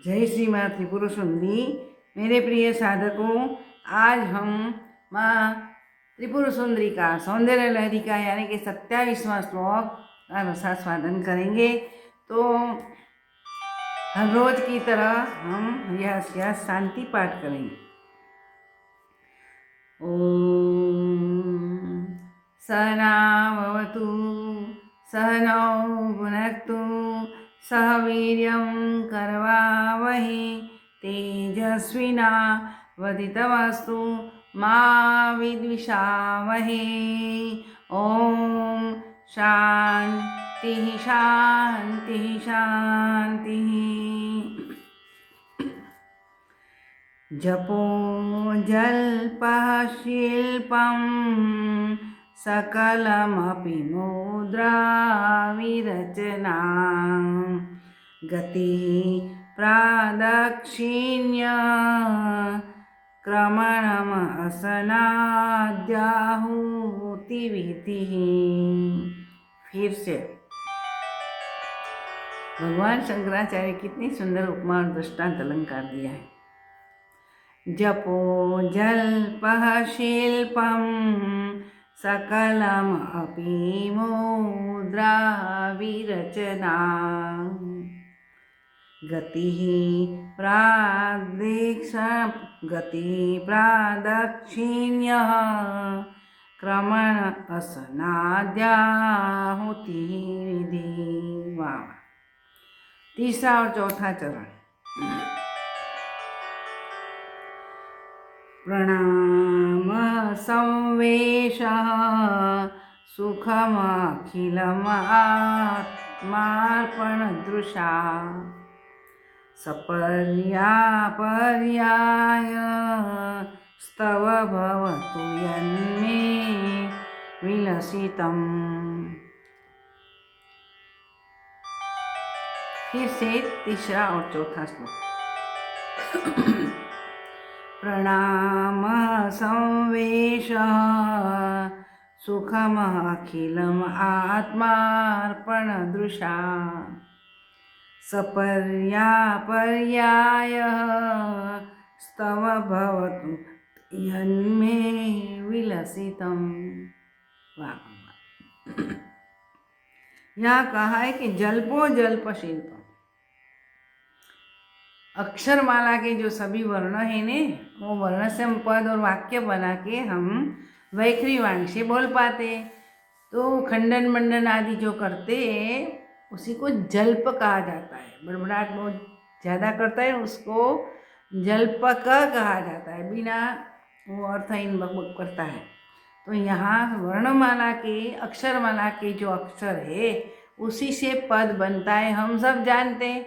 जय श्री माँ त्रिपुर सुंदरी। मेरे प्रिय साधकों, आज हम माँ त्रिपुर सुंदरी का सौंदर्य लहरी का यानी कि 27वां श्लोक का रसास्वादन करेंगे। तो हर रोज की तरह हम यह शांति पाठ करेंगे। ओम सहनावतु सहनौ भुनक्तु सह वीर्यं करवावहै तेजस्विनावधीतमस्तु मा विद्विषावहै। ओम शांति शांति शांति। जपो जल्पः शिल्पं सकलमपि मुद्रा विरचना गतिः प्रादक्षिण्य क्रमणम् असनाद्याहुतिविधिः। फिर से भगवान शंकराचार्य कितनी सुंदर उपमा और दृष्टांत अलंकार दिया है। जपो जल्पः शिल्पं सकलम् अपि मुद्रा विरचना गतिः प्रादक्षिण्यः क्रमण असनाद्याहुतिविधिः। वाह। तीसरा और चौथा चरण। प्रणाम संवेशः सुखमखिलमात्मार्पणदृशा सपर्यापर्याय स्तव भवतु यन्मे विलसितम्। फिर से तीसरा और चौथा श्लोक। प्रणाम संवेशः सुखमखिलम् आत्मार्पणदृशा सपर्यापर्यायः स्तव भवतु यन्मे विलसितम्। वाह। यहाँ कहा है कि जल्पो जल्प शिल्प, अक्षरमाला के जो सभी वर्ण हैं ने, वो वर्ण से हम पद और वाक्य बना के हम वैखरी वाणी से बोल पाते। तो खंडन मंडन आदि जो करते हैं उसी को जल्प कहा जाता है। बड़बड़ाहट बहुत ज़्यादा करता है उसको जल्पक कहा जाता है, बिना वो अर्थहीन बकबक करता है। तो यहाँ वर्णमाला के अक्षरमाला के जो अक्षर है उसी से पद बनता है, हम सब जानते हैं।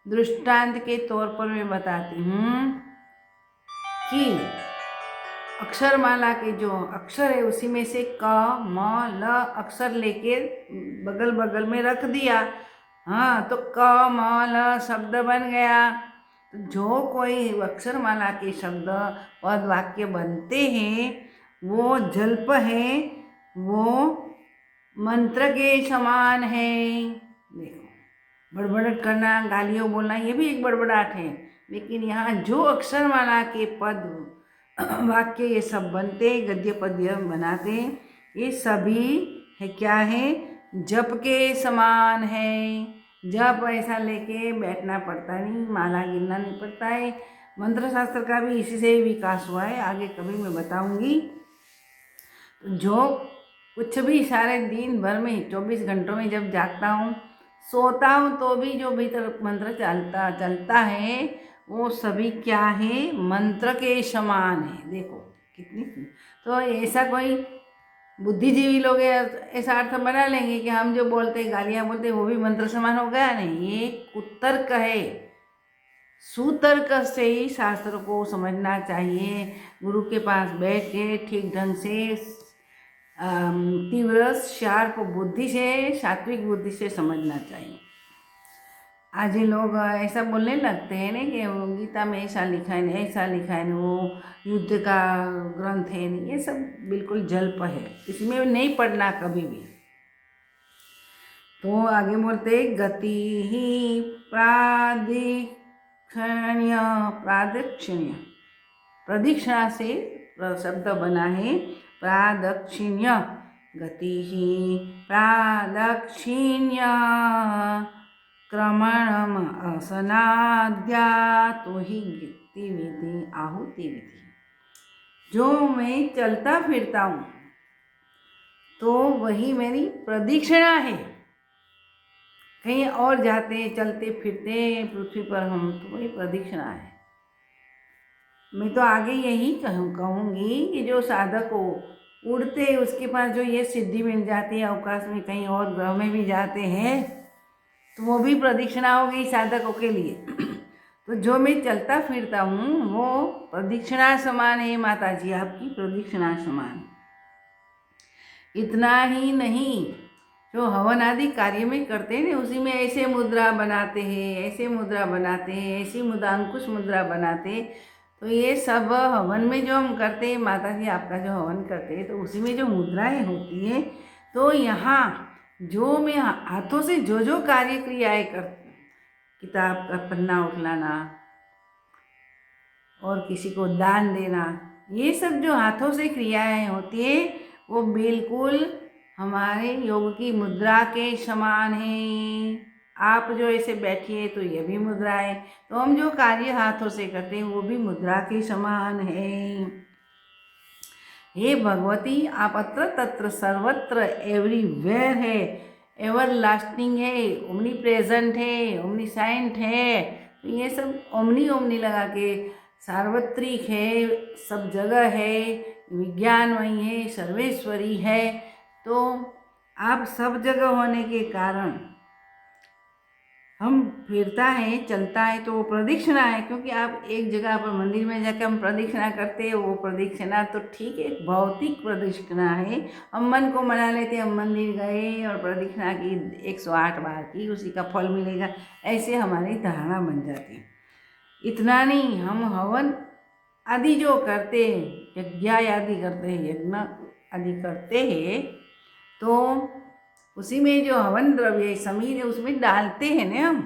दृष्टांत के तौर पर मैं बताती हूँ कि अक्षरमाला के जो अक्षर है उसी में से क म ल अक्षर लेके बगल बगल में रख दिया, हाँ, तो क म ल शब्द बन गया। तो जो कोई अक्षरमाला के शब्द पद वाक्य बनते हैं वो जल्प है, वो मंत्र के समान है। देखो, बड़बड़ाहट करना, गालियों बोलना, ये भी एक बड़बड़ाहट है। लेकिन यहाँ जो अक्षरमाला के पद वाक्य ये सब बनते, गद्य पद्य बनाते, ये सभी है क्या है, जप के समान है। जप ऐसा लेके बैठना पड़ता नहीं, माला गिनना नहीं पड़ता है। मंत्र शास्त्र का भी इसी से ही विकास हुआ है, आगे कभी मैं बताऊंगी। जो कुछ भी सारे दिन भर में 24 घंटों में जब जागता हूँ, सोता हूँ, तो भी जो भीतर मंत्र चलता है वो सभी क्या है, मंत्र के समान है। देखो कितनी। तो ऐसा कोई बुद्धिजीवी लोग ऐसा अर्थ बना लेंगे कि हम जो बोलते गालियाँ बोलते वो भी मंत्र समान हो गया। नहीं, ये कुतर्क है। सुतर्क से ही शास्त्र को समझना चाहिए। गुरु के पास बैठ के ठीक ढंग से तीव्र शार्प बुद्धि से, सात्विक बुद्धि से समझना चाहिए। आज ये लोग ऐसा बोलने लगते हैं ना कि वो गीता में ऐसा लिखा है, ऐसा लिखा है, वो युद्ध का ग्रंथ है। ये सब बिल्कुल जल्प है, इसमें नहीं पढ़ना कभी भी। तो आगे बोलते गति ही प्रादक्षिण्य, प्रदक्षिणा से शब्द बना है प्रादक्षिण्य। गति प्रादक्षिण्य क्रमणम असनाद्या तो ही गतिविधि आहुति विधि। जो मैं चलता फिरता हूँ तो वही मेरी प्रदक्षिणा है। कहीं और जाते चलते फिरते पृथ्वी पर हम तो वही प्रदक्षिणा है। मैं तो आगे यही कहूँगी कि जो साधक हो उड़ते उसके पास जो ये सिद्धि मिल जाती है, अवकाश में कहीं और ग्रह में भी जाते हैं तो वो भी प्रदक्षिणा हो गई साधकों के लिए। तो जो मैं चलता फिरता हूँ वो प्रदक्षिणा समान है माता जी, आपकी प्रदक्षिणा समान। इतना ही नहीं, जो हवन आदि कार्य में करते हैं ना उसी में ऐसे मुद्रा बनाते हैं, ऐसे मुद्रा बनाते हैं, ऐसी मुद्रा अंकुश मुद्रा बनाते। तो ये सब हवन में जो हम करते हैं, माता जी आपका जो हवन करते हैं तो उसी में जो मुद्राएं होती हैं। तो यहाँ जो मैं हाथों से जो कार्य क्रियाएँ करती हूँ, किताब का पन्ना उठलाना और किसी को दान देना, ये सब जो हाथों से क्रियाएँ होती है वो बिल्कुल हमारे योग की मुद्रा के समान है। आप जो ऐसे बैठिए तो ये भी मुद्रा है, तो हम जो कार्य हाथों से करते हैं वो भी मुद्रा के समान है। हे भगवती, आप अत्र तत्र सर्वत्र एवरीवेयर है, एवर लास्टिंग है, ओमनी प्रेजेंट है, ओमनीसाइंट है। तो ये सब ओमनी ओमनी लगा के सार्वत्रिक है, सब जगह है, विज्ञानमयी है, सर्वेश्वरी है। तो आप सब जगह होने के कारण हम फिरता है चलता है तो वो प्रदक्षिणा है। क्योंकि आप एक जगह पर मंदिर में जाकर हम प्रदक्षिणा करते हैं, वो प्रदक्षिणा तो ठीक है, भौतिक प्रदक्षिणा है। हम मन को मना लेते, हम मंदिर गए और प्रदक्षिणा की 108 बार की, उसी का फल मिलेगा, ऐसे हमारी धारणा बन जाती है। इतना नहीं, हम हवन आदि जो करते हैं, यज्ञ आदि करते हैं, यज्ञ आदि करते हैं तो उसी में जो हवन द्रव्य समीर है उसमें डालते हैं ना हम।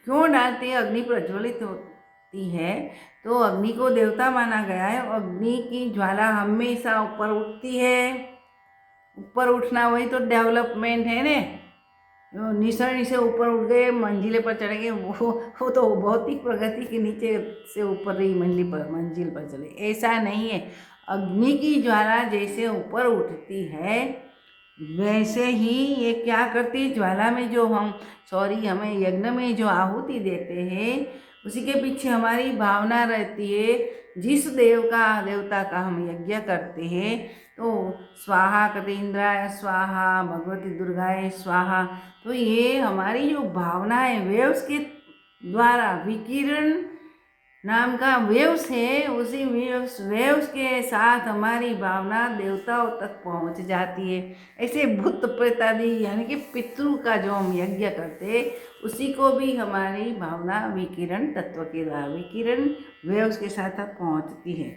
क्यों डालते हैं? अग्नि प्रज्वलित होती है तो अग्नि को देवता माना गया है। अग्नि की ज्वाला हमेशा ऊपर उठती है, ऊपर उठना वही तो डेवलपमेंट है ना। निसरणी से ऊपर उठ गए, मंजिले पर चढ़ गए, वो तो भौतिक प्रगति के नीचे से ऊपर ही मंजिल पर चले, ऐसा नहीं है। अग्नि की ज्वाला जैसे ऊपर उठती है वैसे ही ये क्या करती है, ज्वाला में जो हमें यज्ञ में जो आहुति देते हैं उसी के पीछे हमारी भावना रहती है। जिस देवता का हम यज्ञ करते हैं तो स्वाहा कहते, इंद्राय स्वाहा, भगवती दुर्गाए स्वाहा। तो ये हमारी जो भावना है वेव्स के द्वारा, विकिरण नाम का वेव्स है, उसी वेव्स के साथ हमारी भावना देवताओं तक पहुंच जाती है। ऐसे भूत प्रेत आदि यानी कि पितृ का जो हम यज्ञ करते उसी को भी हमारी भावना विकिरण तत्व के द्वारा, विकिरण वेव्स के साथ पहुंचती है।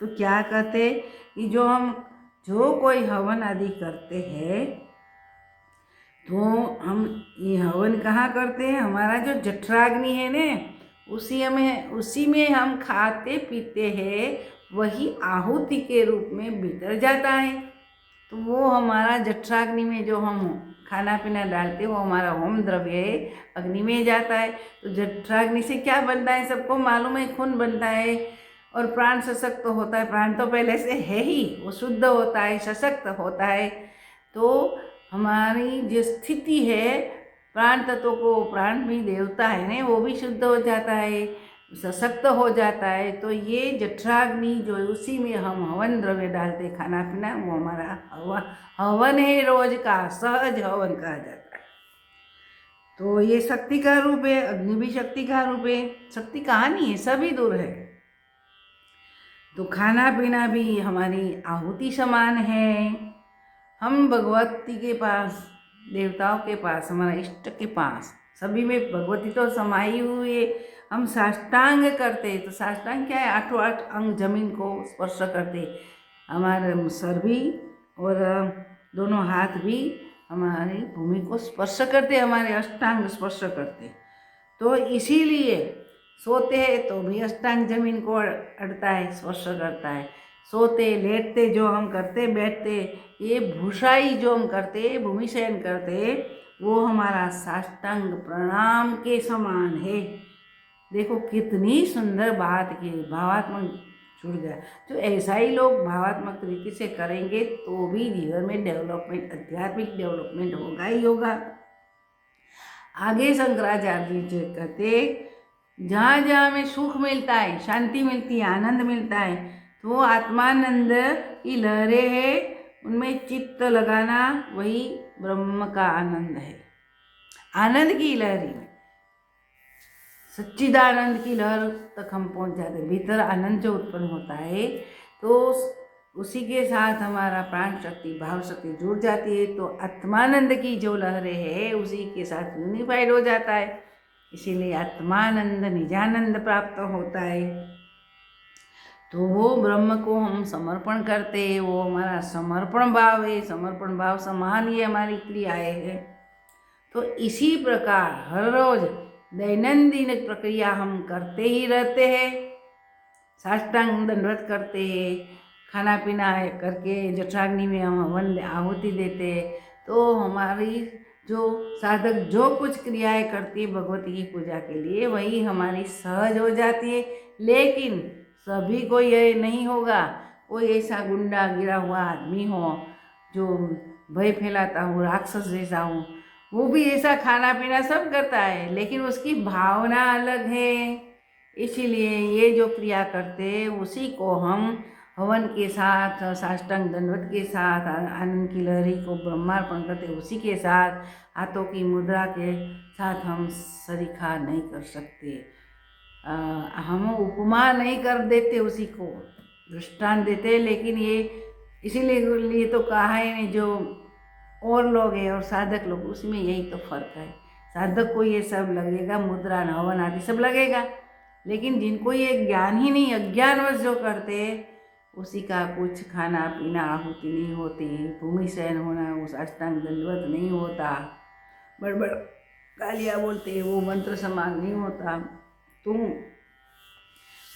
तो क्या कहते कि जो कोई हवन आदि करते हैं तो हम ये हवन कहाँ करते हैं? हमारा जो जठराग्नि है ने उसी में हम खाते पीते हैं, वही आहुति के रूप में भीतर जाता है। तो वो हमारा जठराग्नि में जो हम खाना पीना डालते हैं वो हमारा होम द्रव्य है, अग्नि में जाता है। तो जठराग्नि से क्या बनता है सबको मालूम है, खून बनता है और प्राण सशक्त होता है। प्राण तो पहले से है ही, वो शुद्ध होता है, सशक्त होता है। तो हमारी जो स्थिति है प्राण तत्व को, प्राण भी देवता है ना, वो भी शुद्ध हो जाता है, सशक्त हो जाता है। तो ये जठराग्नि जो उसी में हम हवन द्रव्य डालते खाना पीना, वो हमारा हवन है, रोज का सहज हवन कहा जाता है। तो ये शक्ति का रूप है, अग्नि भी शक्ति का रूप है। शक्ति कहाँ नहीं है, सभी दूर है। तो खाना पीना भी हमारी आहुति समान है। हम भगवती के पास, देवताओं के पास, हमारा इष्ट के पास, सभी में भगवती तो समाई हुई है। हम साष्टांग करते, तो साष्टांग क्या है? 8 अंग जमीन को स्पर्श करते, हमारे सर भी और दोनों हाथ भी हमारी भूमि को स्पर्श करते, हमारे अष्टांग स्पर्श करते। तो इसीलिए सोते हैं तो भी अष्टांग जमीन को अड़ता है, स्पर्श करता है। सोते लेटते जो हम करते, बैठते, ये भूषाई जो हम करते, भूमि शयन करते, वो हमारा साष्टांग प्रणाम के समान है। देखो कितनी सुंदर बात की, भावात्मक जुड़ गया। तो ऐसा ही लोग भावात्मक तरीके से करेंगे तो भी जीवन में डेवलपमेंट, आध्यात्मिक डेवलपमेंट होगा ही होगा। आगे शंकराचार्य जी कहते, जहाँ जहाँ हमें सुख मिलता है, शांति मिलती है, आनंद मिलता है, तो वो आत्मानंद की लहरें हैं, उनमें चित्त लगाना वही ब्रह्म का आनंद है। आनंद की लहरी में, सच्चिदानंद की लहर तक हम पहुंच जाते हैं। भीतर आनंद जो उत्पन्न होता है तो उसी के साथ हमारा प्राण शक्ति, भाव शक्ति जुड़ जाती है, तो आत्मानंद की जो लहरें हैं उसी के साथ यूनिफाइड हो जाता है। इसीलिए आत्मानंद, निजानंद प्राप्त होता है। तो वो ब्रह्म को हम समर्पण करते हैं, वो हमारा समर्पण भाव है। समर्पण भाव समान ही हमारी क्रियाएं है। तो इसी प्रकार हर रोज दैनंदिन प्रक्रिया हम करते ही रहते हैं। साष्टांग दंडवत करते हैं, खाना पीना करके जठराग्नि में हम हवन आहुति देते हैं। तो हमारी जो साधक जो कुछ क्रियाएं करती है भगवती की पूजा के लिए, वही हमारी सहज हो जाती है। लेकिन सभी को यह नहीं होगा। कोई ऐसा गुंडा गिरा हुआ आदमी हो जो भय फैलाता हो, राक्षस जैसा हो, वो भी ऐसा खाना पीना सब करता है, लेकिन उसकी भावना अलग है। इसीलिए ये जो क्रिया करते हैं उसी को हम हवन के साथ, साष्टांग दंडवत के साथ, आनंद की लहरी को ब्रह्मार्पण करते, उसी के साथ हाथों की मुद्रा के साथ हम सरीखा नहीं कर सकते। हम उपमा नहीं कर देते, उसी को दृष्टांत देते। लेकिन ये इसीलिए तो कहा है, जो और लोग हैं और साधक लोग, उसमें यही तो फर्क है। साधक को ये सब लगेगा, मुद्रा हवन आदि सब लगेगा, लेकिन जिनको ये ज्ञान ही नहीं, अज्ञानवश जो करते हैं, उसी का कुछ खाना पीना आहुति नहीं होती, भूमि शयन होना, उस अष्टांग दंडवत नहीं होता, बड़बड़ गालियाँ बोलते, वो मंत्र समान नहीं होता। तो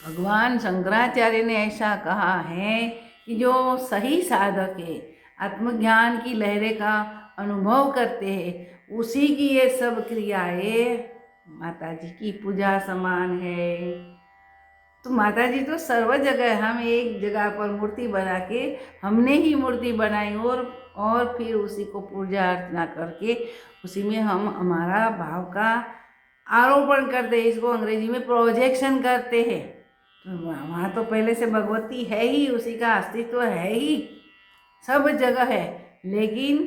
भगवान शंकराचार्य ने ऐसा कहा है कि जो सही साधक है, आत्मज्ञान की लहरें का अनुभव करते हैं, उसी की ये सब क्रियाएं माता जी की पूजा समान है। तो माता जी तो सर्व जगह, हम एक जगह पर मूर्ति बना के, हमने ही मूर्ति बनाई और फिर उसी को पूजा अर्चना करके उसी में हम हमारा भाव का आरोपण करते हैं। इसको अंग्रेजी में प्रोजेक्शन करते हैं। तो वहाँ तो पहले से भगवती है ही, उसी का अस्तित्व है ही, सब जगह है। लेकिन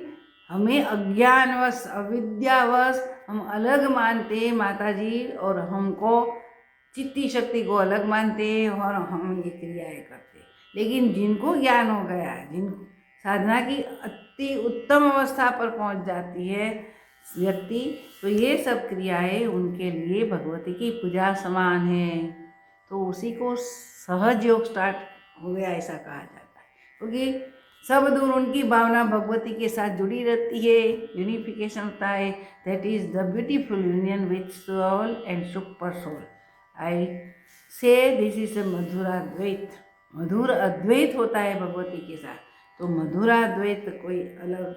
हमें अज्ञानवश, अविद्यावश हम अलग मानते हैं माता जी, और हमको चित्ती शक्ति को अलग मानते हैं, और हम ये क्रियाएं करते हैं। लेकिन जिनको ज्ञान हो गया, जिन साधना की अति उत्तम अवस्था पर पहुंच जाती है व्यक्ति, तो ये सब क्रियाएं उनके लिए भगवती की पूजा समान है। तो उसी को सहज योग स्टार्ट हो गया, ऐसा कहा जाता है, क्योंकि सब दूर उनकी भावना भगवती के साथ जुड़ी रहती है, यूनिफिकेशन होता है। That is the beautiful union with soul and super soul. I say this is a मधुराद्वैत। मधुर अद्वैत होता है भगवती के साथ। तो मधुराद्वैत कोई अलग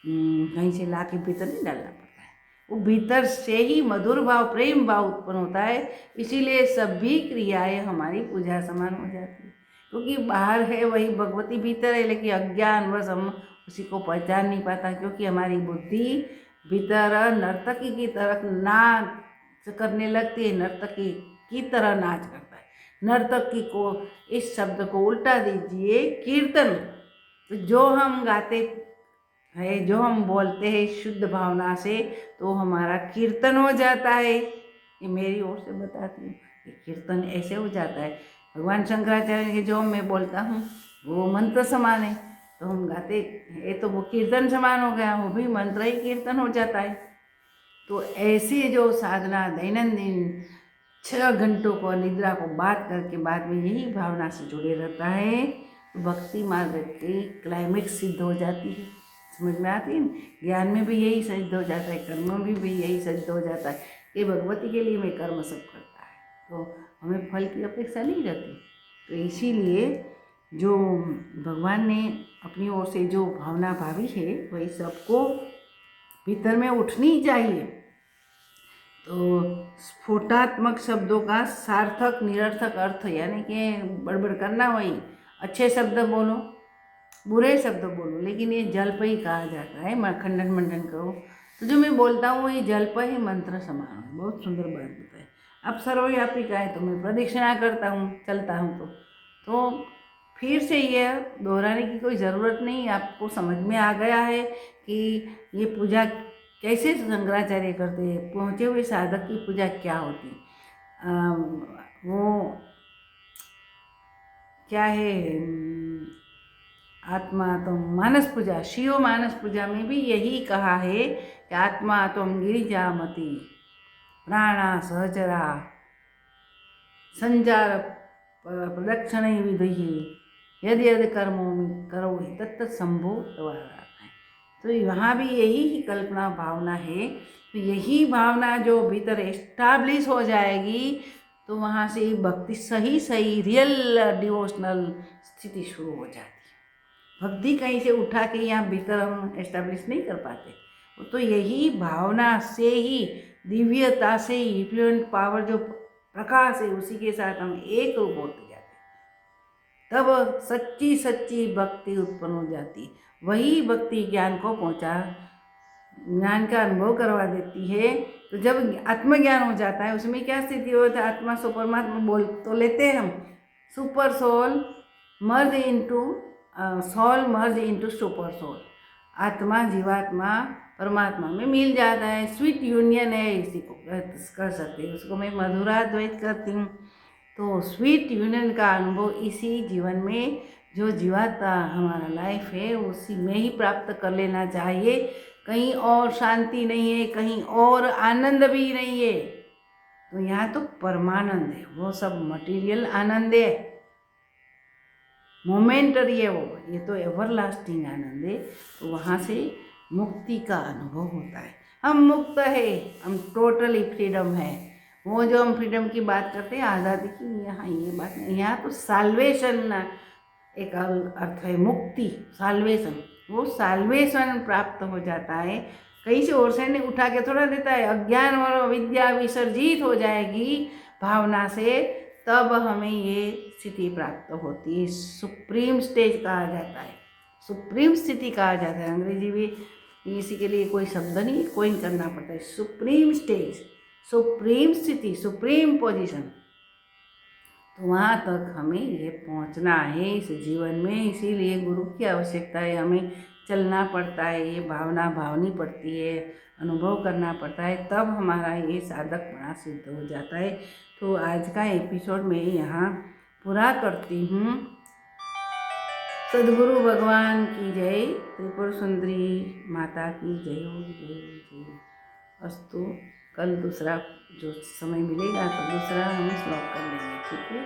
कहीं से ला के भीतर नहीं डालना पड़ता है, वो भीतर से ही मधुर भाव, प्रेम भाव उत्पन्न होता है। इसीलिए सभी क्रियाएं हमारी पूजा समान हो जाती है, क्योंकि बाहर है वही भगवती भीतर है, लेकिन अज्ञान बस हम उसी को पहचान नहीं पाता, क्योंकि हमारी बुद्धि भीतर नर्तकी की तरफ नाच करने लगती है, नर्तकी की तरह नाच करता है। नर्तकी को, इस शब्द को उल्टा दीजिए, कीर्तन। तो जो हम गाते है, जो हम बोलते हैं शुद्ध भावना से, तो हमारा कीर्तन हो जाता है। ये मेरी ओर से बताती हूँ, कीर्तन ऐसे हो जाता है। भगवान शंकराचार्य के जो मैं बोलता हूँ वो मंत्र समान है, तो हम गाते हैं, तो वो कीर्तन समान हो गया, वो भी मंत्र ही कीर्तन हो जाता है। तो ऐसे जो साधना दैनंदिन 6 घंटों को निद्रा को बात करके बाद में यही भावना से जुड़े रहता है, तो भक्ति मार्ग की क्लाइमेक्स सिद्ध हो जाती है। समझ में आती है। ज्ञान में भी यही सिद्ध हो जाता है, कर्म में भी यही सिद्ध हो जाता है कि भगवती के लिए मैं कर्म सब करता है, तो हमें फल की अपेक्षा नहीं रहती। तो इसीलिए जो भगवान ने अपनी ओर से जो भावना भावी है वही सबको भीतर में उठनी चाहिए। तो स्फोटात्मक शब्दों का सार्थक निरर्थक अर्थ, यानी कि बड़बड़ करना, वही अच्छे शब्द बोलो बुरे शब्द बोलो, लेकिन ये जल्प ही कहा जाता है। मैं खंडन मंडन करो तो जो मैं बोलता हूँ ये जल्प ही मंत्र समान है। बहुत सुंदर बात बताए। अब सर्वव्यापी का है तो मैं प्रदक्षिणा करता हूँ, चलता हूँ तो फिर से ये दोहराने की कोई ज़रूरत नहीं, आपको समझ में आ गया है कि ये पूजा कैसे शंकराचार्य करते हैं, पहुँचे हुए साधक की पूजा क्या होती। वो क्या है, आत्मा तो मानस पूजा, शिव मानस पूजा में भी यही कहा है कि आत्मा तुम गिरिजामती प्राणा सहचरा संचार प्रदक्षिण विधि यद यद कर्मों में करो तत्त संभो द्वारा। तो यहाँ भी यही ही कल्पना भावना है। तो यही भावना जो भीतर एस्टाब्लिश हो जाएगी तो वहाँ से भक्ति सही रियल डिवोशनल स्थिति शुरू हो जाती है। भक्ति कहीं से उठा के यहाँ भीतर हम एस्टैब्लिश नहीं कर पाते। तो यही भावना से ही, दिव्यता से ही, इन्फ्लुएंट पावर जो प्रकाश है उसी के साथ हम एक रूप होते जाते, तब सच्ची भक्ति उत्पन्न हो जाती। वही भक्ति ज्ञान को ज्ञान का अनुभव करवा देती है। तो जब आत्मज्ञान हो जाता है उसमें क्या स्थिति होती है, आत्मा सो परमात्मा बोल तो लेते हैं हम, super soul merge into soul merge into super soul, आत्मा जीवात्मा परमात्मा में मिल जाता है। स्वीट यूनियन है, इसी को कर सकते हैं, उसको मैं मधुराद्वैत करती हूँ। तो स्वीट यूनियन का अनुभव इसी जीवन में जो जीवाता हमारा लाइफ है उसी में ही प्राप्त कर लेना चाहिए। कहीं और शांति नहीं है, कहीं और आनंद भी नहीं है। तो यहाँ तो परमानंद है, वो सब मटेरियल आनंद है, मोमेंटरी है वो, ये तो एवरलास्टिंग आनंद है। तो वहाँ से मुक्ति का अनुभव होता है। हम मुक्त है, हम टोटली फ्रीडम है। वो जो हम फ्रीडम की बात करते हैं आज़ादी की, यहाँ ये बात नहीं, यहाँ तो साल्वेशन एक अर्थ है, मुक्ति साल्वेशन। वो साल्वेशन प्राप्त हो जाता है, कहीं से और से नहीं उठा के थोड़ा देता है। अज्ञान और विद्या विसर्जित हो जाएगी भावना से, तब हमें ये स्थिति प्राप्त होती है। सुप्रीम स्टेज कहा जाता है, सुप्रीम स्थिति कहा जाता है। अंग्रेजी में इसी के लिए कोई शब्द नहीं कोइन करना पड़ता है। सुप्रीम स्टेज, सुप्रीम स्थिति, सुप्रीम पोजीशन। तो वहाँ तक हमें ये पहुँचना है इस जीवन में। इसीलिए गुरु की आवश्यकता है, हमें चलना पड़ता है, ये भावना भावनी पड़ती है, अनुभव करना पड़ता है, तब हमारा ये साधक बड़ा सिद्ध हो जाता है। तो आज का एपिसोड मैं यहाँ पूरा करती हूँ। सद्गुरु भगवान की जय, त्रिपुर सुंदरी माता की जय हो, जय हो, जय अस्तु। कल दूसरा जो समय मिलेगा तो दूसरा हम श्लोक कर लेंगे, ठीक है।